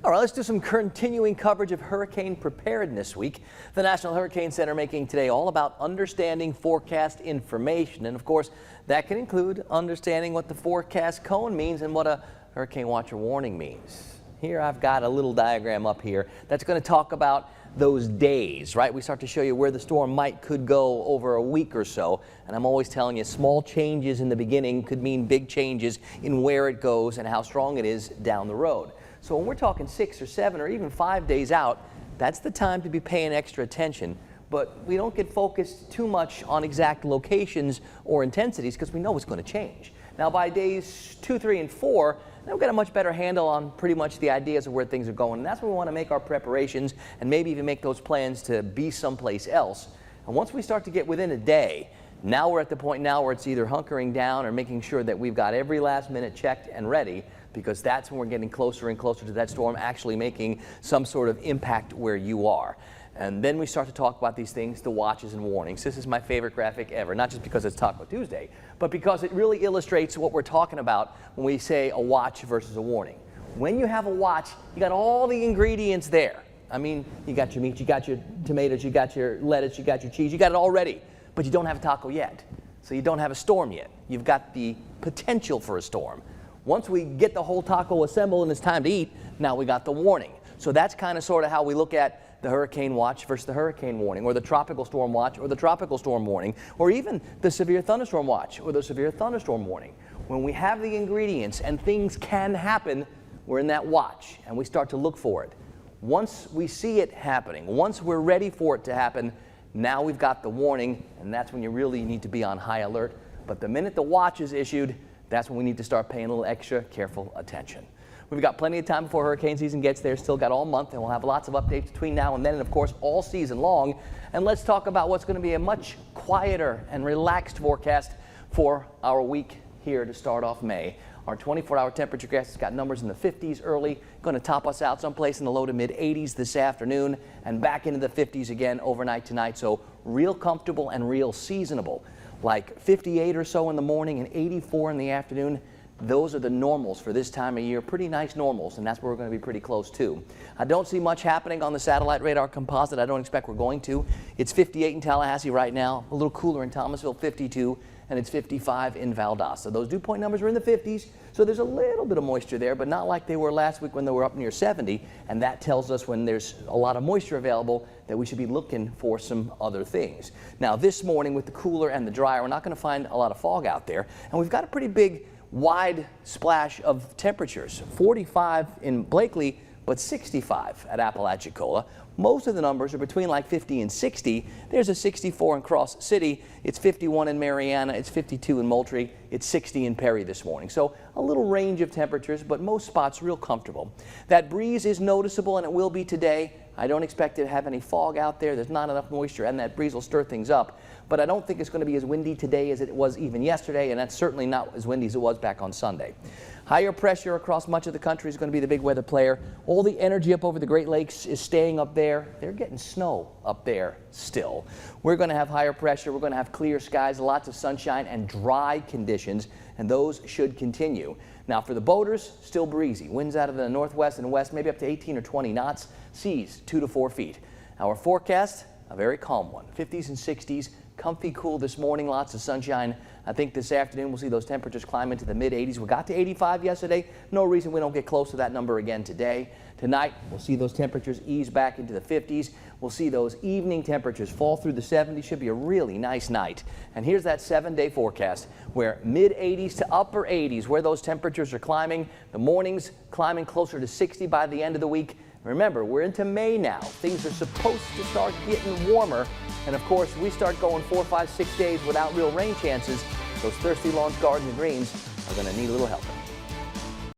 All right, let's do some continuing coverage of Hurricane Preparedness Week. The National Hurricane Center making today all about understanding forecast information. And of course, that can include understanding what the forecast cone means and what a hurricane watch or warning means. Here I've got a little diagram up here that's going to talk about those days, right? We start to show you where the storm could go over a week or so. And I'm always telling you, small changes in the beginning could mean big changes in where it goes and how strong it is down the road. So when we're talking 6 or 7 or even 5 days out, that's the time to be paying extra attention. But we don't get focused too much on exact locations or intensities because we know it's going to change. Now by days 2, 3, and 4, we've got a much better handle on pretty much the ideas of where things are going. And that's where we want to make our preparations and maybe even make those plans to be someplace else. And once we start to get within a day, now we're at the point now where it's either hunkering down or making sure that we've got every last minute checked and ready, because that's when we're getting closer and closer to that storm actually making some sort of impact where you are. And then we start to talk about these things, the watches and warnings. This is my favorite graphic ever, not just because it's Taco Tuesday, but because it really illustrates what we're talking about when we say a watch versus a warning. When you have a watch, you got all the ingredients there. I mean, you got your meat, you got your tomatoes, you got your lettuce, you got your cheese, you got it all ready, but you don't have a taco yet. So you don't have a storm yet. You've got the potential for a storm. Once we get the whole taco assembled and it's time to eat, now we got the warning. So that's kind of sort of how we look at the hurricane watch versus the hurricane warning, or the tropical storm watch or the tropical storm warning, or even the severe thunderstorm watch or the severe thunderstorm warning. When we have the ingredients and things can happen, we're in that watch and we start to look for it. Once we see it happening, once we're ready for it to happen, now we've got the warning, and that's when you really need to be on high alert. But the minute the watch is issued, that's when we need to start paying a little extra careful attention. We've got plenty of time before hurricane season gets there. Still got all month, and we'll have lots of updates between now and then, and of course all season long. And let's talk about what's going to be a much quieter and relaxed forecast for our week here to start off May. Our 24-hour temperature guess has got numbers in the 50s early, going to top us out someplace in the low to mid 80s this afternoon, and back into the 50s again overnight tonight. So real comfortable and real seasonable. Like 58 or so in the morning and 84 in the afternoon. Those are the normals for this time of year. Pretty nice normals, and that's where we're going to be pretty close to. I don't see much happening on the satellite radar composite. I don't expect we're going to. It's 58 in Tallahassee right now, a little cooler in Thomasville, 52, and it's 55 in Valdosta. Those dew point numbers are in the 50s, so there's a little bit of moisture there, but not like they were last week when they were up near 70, and that tells us when there's a lot of moisture available that we should be looking for some other things. Now this morning with the cooler and the drier, we're not going to find a lot of fog out there, and we've got a pretty big wide splash of temperatures. 45 in Blakely, but 65 at Apalachicola. Most of the numbers are between like 50 and 60. There's a 64 in Cross City. It's 51 in Mariana. It's 52 in Moultrie. It's 60 in Perry this morning. So a little range of temperatures, but most spots real comfortable. That breeze is noticeable, and it will be today. I don't expect it to have any fog out there. There's not enough moisture, and that breeze will stir things up. But I don't think it's going to be as windy today as it was even yesterday, and that's certainly not as windy as it was back on Sunday. Higher pressure across much of the country is going to be the big weather player. All the energy up over the Great Lakes is staying up there. They're getting snow up there still. We're going to have higher pressure. We're going to have clear skies, lots of sunshine, and dry conditions, and those should continue. Now for the boaters, still breezy. Winds out of the northwest and west, maybe up to 18 or 20 knots. Seas 2 to 4 feet. Our forecast, a very calm one. 50s and 60s. Comfy cool this morning, lots of sunshine. I think this afternoon we'll see those temperatures climb into the mid 80s. We got to 85 yesterday. No reason we don't get close to that number again today. Tonight we'll see those temperatures ease back into the 50s. We'll see those evening temperatures fall through the 70s. Should be a really nice night. And here's that 7-day forecast where mid 80s to upper 80s, where those temperatures are climbing. The mornings climbing closer to 60 by the end of the week. Remember, we're into May now. Things are supposed to start getting warmer. And of course, we start going 4, 5, 6 days without real rain chances. Those thirsty lawns, gardens, and greens are going to need a little help.